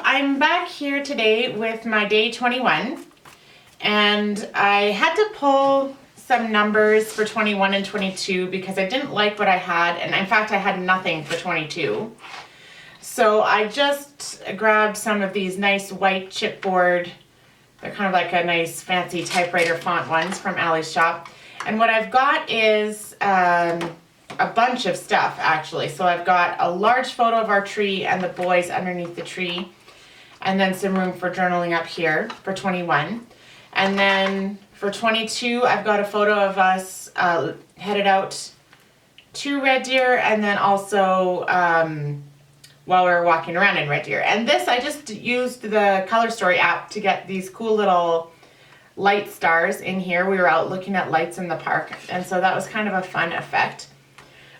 I'm back here today with my day 21, and I had to pull some numbers for 21 and 22 because I didn't like what I had, and in fact I had nothing for 22. So I just grabbed some of these nice white chipboard, they're kind of like a nice fancy typewriter font ones from Allie's shop, and what I've got is a bunch of stuff actually. So I've got a large photo of our tree and the boys underneath the tree, and then some room for journaling up here for 21. And then for 22, I've got a photo of us headed out to Red Deer, and then also while we were walking around in Red Deer. And this, I just used the Color Story app to get these cool little light stars in here. We were out looking at lights in the park, and so that was kind of a fun effect.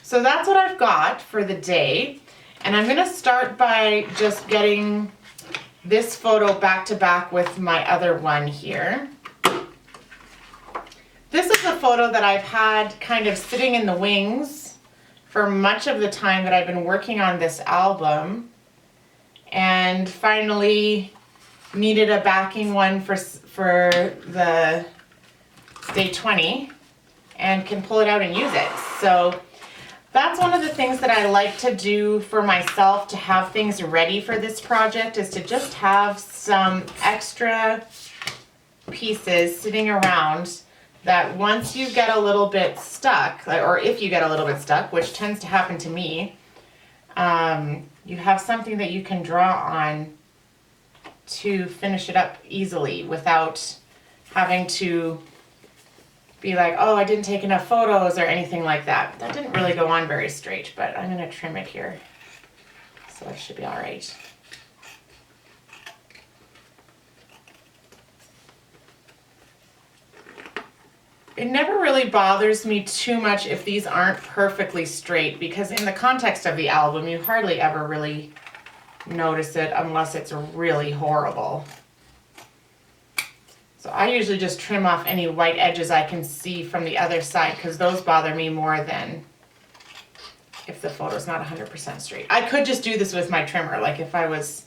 So that's what I've got for the day, and I'm gonna start by just getting this photo back to back with my other one here. This is a photo that I've had kind of sitting in the wings for much of the time that I've been working on this album, and finally needed a backing one for the day 20 and can pull it out and use it. So that's one of the things that I like to do for myself to have things ready for this project, is to just have some extra pieces sitting around that once you get a little bit stuck, or if you get a little bit stuck, which tends to happen to me, you have something that you can draw on to finish it up easily without having to be like, oh, I didn't take enough photos or anything like that. That didn't really go on very straight, but I'm gonna trim it here, so it should be all right. It never really bothers me too much if these aren't perfectly straight, because in the context of the album, you hardly ever really notice it unless it's really horrible. So I usually just trim off any white edges I can see from the other side, because those bother me more than if the photo's not 100% straight. I could just do this with my trimmer, like if I was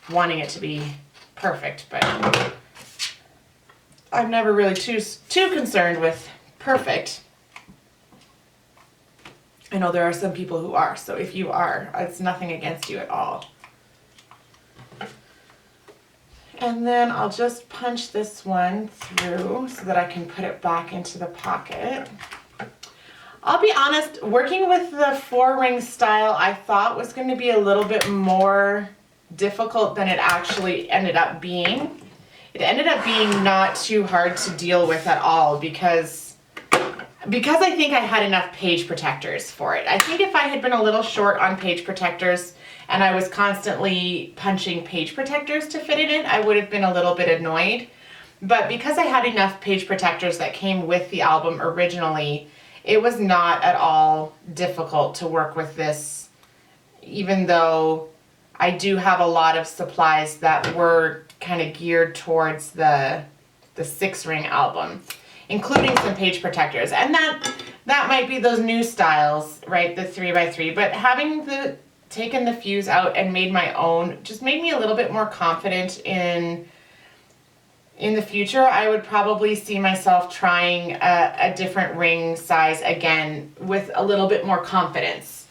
wanting it to be perfect, but I'm never really too concerned with perfect. I know there are some people who are, so if you are, it's nothing against you at all. And then I'll just punch this one through so that I can put it back into the pocket. I'll be honest, working with the 4-ring style I thought was going to be a little bit more difficult than it actually ended up being. It ended up being not too hard to deal with at all because I think I had enough page protectors for it. I think if I had been a little short on page protectors and I was constantly punching page protectors to fit it in, I would have been a little bit annoyed. But because I had enough page protectors that came with the album originally, it was not at all difficult to work with this, even though I do have a lot of supplies that were kind of geared towards the 6-ring album, including some page protectors. And that might be those new styles, right, the 3x3, but having taken the fuse out and made my own just made me a little bit more confident in the future. I would probably see myself trying a different ring size again with a little bit more confidence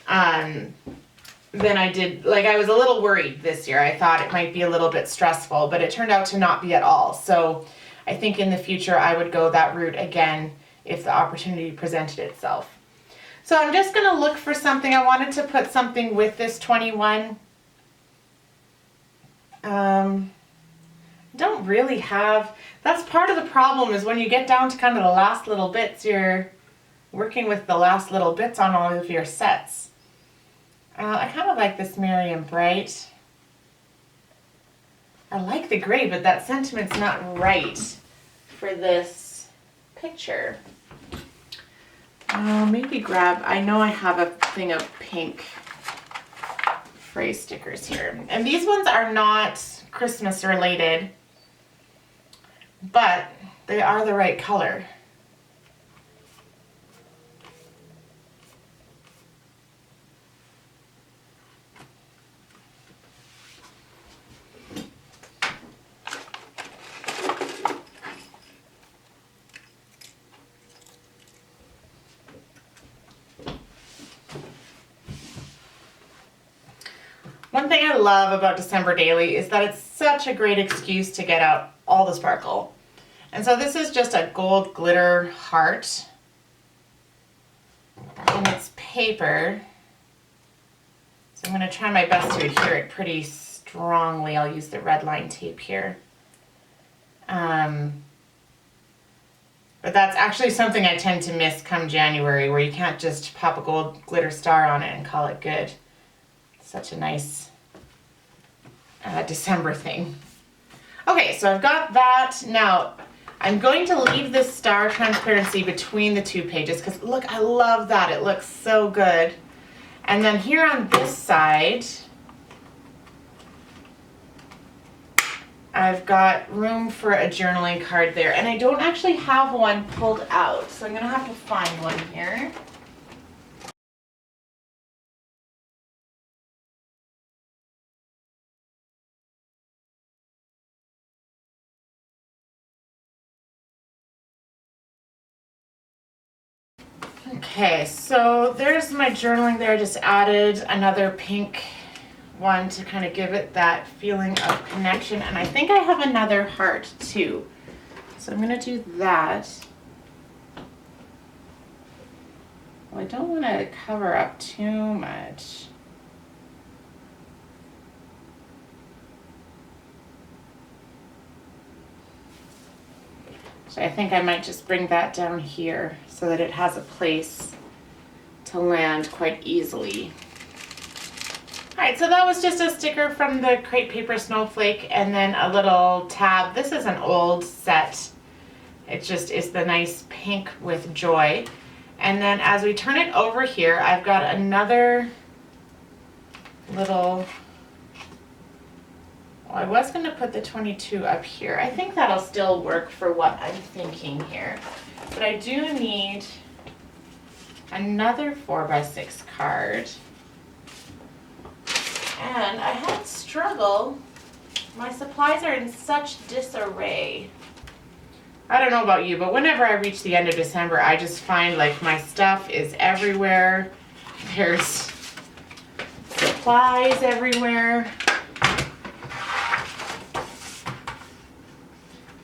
than I did. Like, I was a little worried this year. I thought it might be a little bit stressful, but it turned out to not be at all. So I think in the future I would go that route again if the opportunity presented itself. So I'm just going to look for something. I wanted to put something with this 21. Don't really have, that's part of the problem, is when you get down to kind of the last little bits, you're working with the last little bits on all of your sets. I kind of like this Miriam Bright. I like the gray, but that sentiment's not right for this picture. Maybe grab, I know I have a thing of pink phrase stickers here. And these ones are not Christmas related, but they are the right color. one thing I love about December Daily is that it's such a great excuse to get out all the sparkle. And so this is just a gold glitter heart. And it's paper. So I'm going to try my best to adhere it pretty strongly. I'll use the red line tape here. But that's actually something I tend to miss come January, where you can't just pop a gold glitter star on it and call it good. It's such a nice December thing. Okay, so I've got that. Now, I'm going to leave this star transparency between the two pages because look, I love that. It looks so good. And then here on this side, I've got room for a journaling card there, and I don't actually have one pulled out, so I'm going to have to find one here. Okay, so there's my journaling there. I just added another pink one to kind of give it that feeling of connection, and I think I have another heart too. So I'm going to do that. Well, I don't want to cover up too much. So I think I might just bring that down here so that it has a place to land quite easily. All right, so that was just a sticker from the Crepe Paper Snowflake and then a little tab. This is an old set. It just is the nice pink with joy. And then as we turn it over here, I've got another little, well, I was going to put the 22 up here. I think that'll still work for what I'm thinking here. But I do need another 4x6 card. And I had struggle. My supplies are in such disarray. I don't know about you, but whenever I reach the end of December, I just find like my stuff is everywhere. There's supplies everywhere.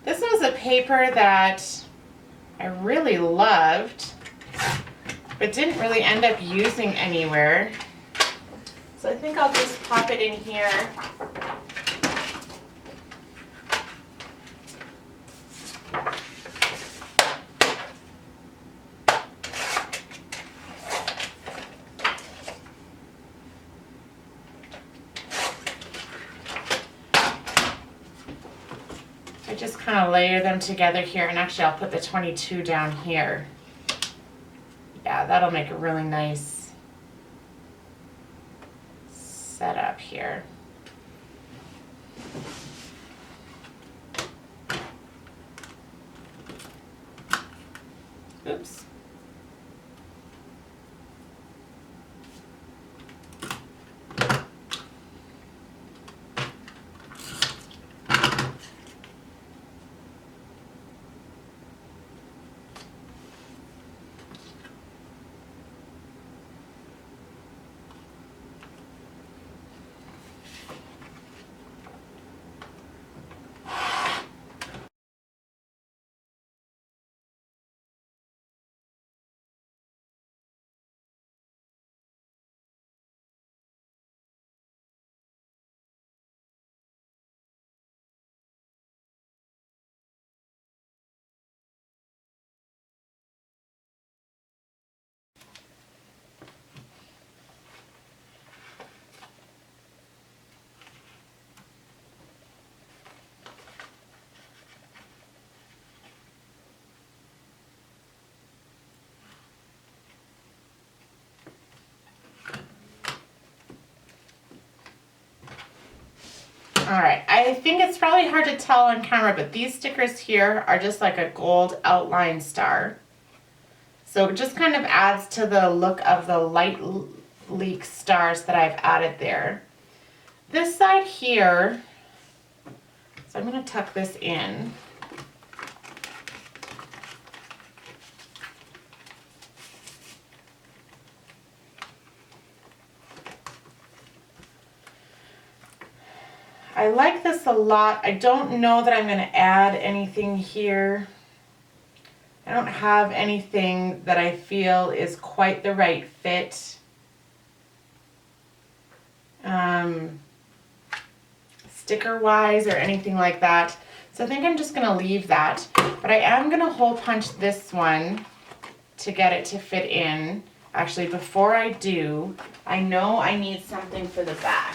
This was a paper that I really loved, but didn't really end up using anywhere. So I think I'll just pop it in here. I just kind of layer them together here, and actually I'll put the 22 down here. Yeah, that'll make a really nice setup here. Oops. All right, I think it's probably hard to tell on camera, but these stickers here are just like a gold outline star. So it just kind of adds to the look of the light leak stars that I've added there. This side here, so I'm going to tuck this in. I like this a lot. I don't know that I'm going to add anything here. I don't have anything that I feel is quite the right fit. Sticker wise or anything like that. So I think I'm just going to leave that. But I am going to hole punch this one to get it to fit in. Actually, before I do, I know I need something for the back.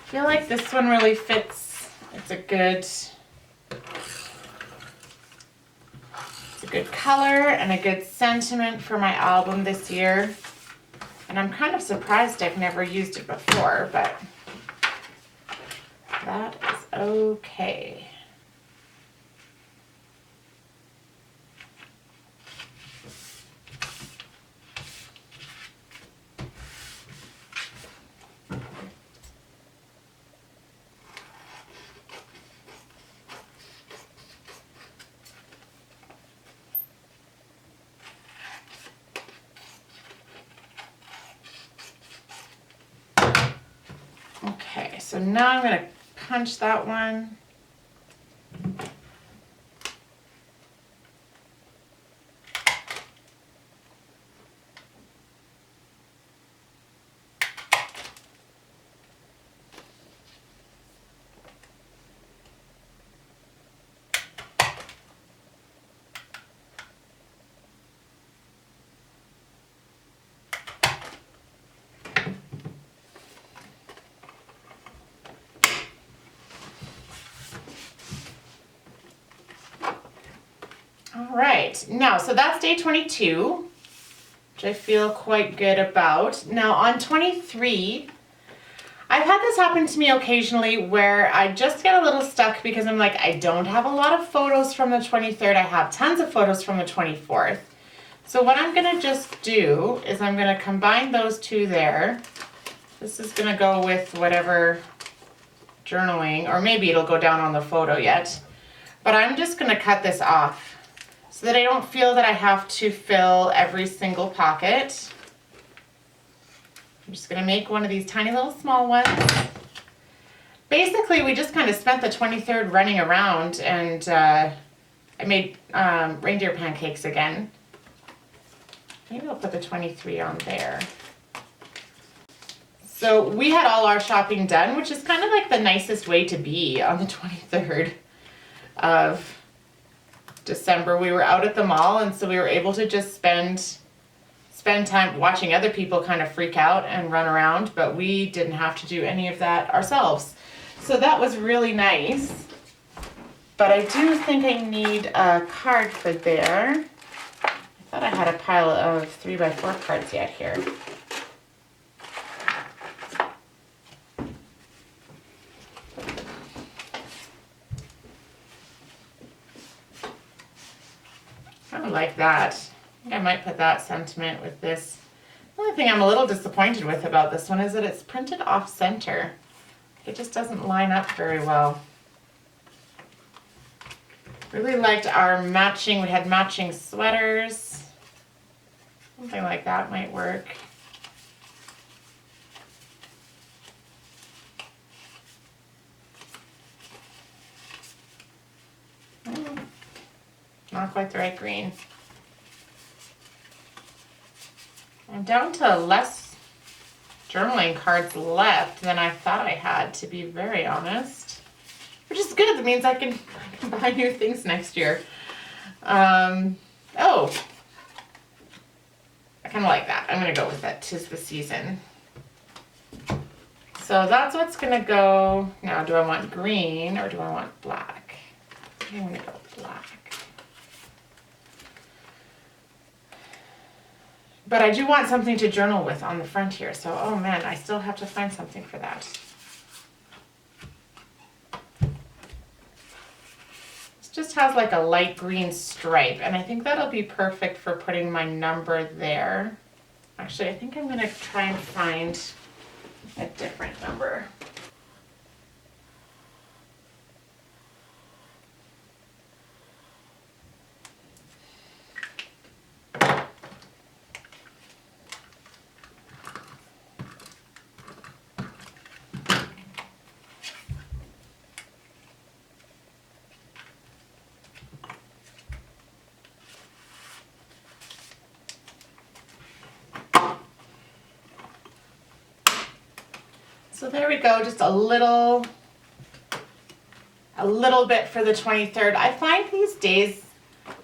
I feel like this one really fits. It's a good color and a good sentiment for my album this year. And I'm kind of surprised I've never used it before, but that is okay. Okay, so now I'm going to punch that one. All right, now, so that's day 22, which I feel quite good about. Now on 23, I've had this happen to me occasionally where I just get a little stuck because I'm like, I don't have a lot of photos from the 23rd. I have tons of photos from the 24th. So what I'm gonna just do is I'm gonna combine those two there. This is gonna go with whatever journaling, or maybe it'll go down on the photo yet. But I'm just gonna cut this off so that I don't feel that I have to fill every single pocket. I'm just gonna make one of these tiny little small ones. Basically, we just kind of spent the 23rd running around, and I made reindeer pancakes again. Maybe I'll put the 23 on there. So we had all our shopping done, which is kind of like the nicest way to be on the 23rd of December. We were out at the mall, and so we were able to just spend time watching other people kind of freak out and run around, but we didn't have to do any of that ourselves. So that was really nice. But I do think I need a card for there. I thought I had a pile of 3x4 cards yet here. I like that. I think I might put that sentiment with this. The only thing I'm a little disappointed with about this one is that it's printed off center. It just doesn't line up very well. Really liked our matching, we had matching sweaters. Something like that might work. Not quite the right green. I'm down to less journaling cards left than I thought I had, to be very honest. Which is good. That means I can buy new things next year. Oh, I kind of like that. I'm going to go with that. 'Tis the season. So that's what's going to go. Now, do I want green or do I want black? I'm going to go black. But I do want something to journal with on the front here. So, oh man, I still have to find something for that. has like a light green stripe, and I think that'll be perfect for putting my number there. Actually, I think I'm gonna try and find a different number. So there we go, just a little bit for the 23rd. I find these days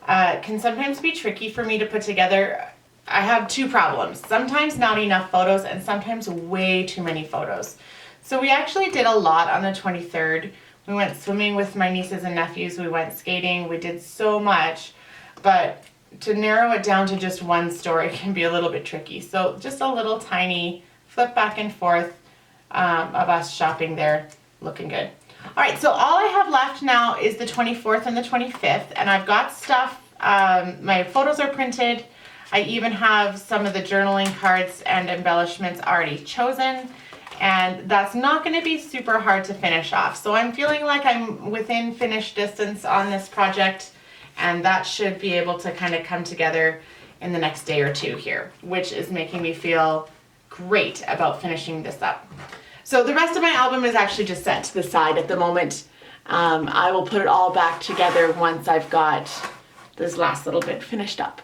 can sometimes be tricky for me to put together. I have two problems. Sometimes not enough photos and sometimes way too many photos. So we actually did a lot on the 23rd. We went swimming with my nieces and nephews. We went skating. We did so much. But to narrow it down to just one story can be a little bit tricky. So just a little tiny flip back and forth of us shopping there, looking good. All right, so all I have left now is the 24th and the 25th, and I've got stuff, my photos are printed. I even have some of the journaling cards and embellishments already chosen, and that's not going to be super hard to finish off. So I'm feeling like I'm within finish distance on this project, and that should be able to kind of come together in the next day or two here, which is making me feel great about finishing this up. So the rest of my album is actually just set to the side at the moment. I will put it all back together once I've got this last little bit finished up.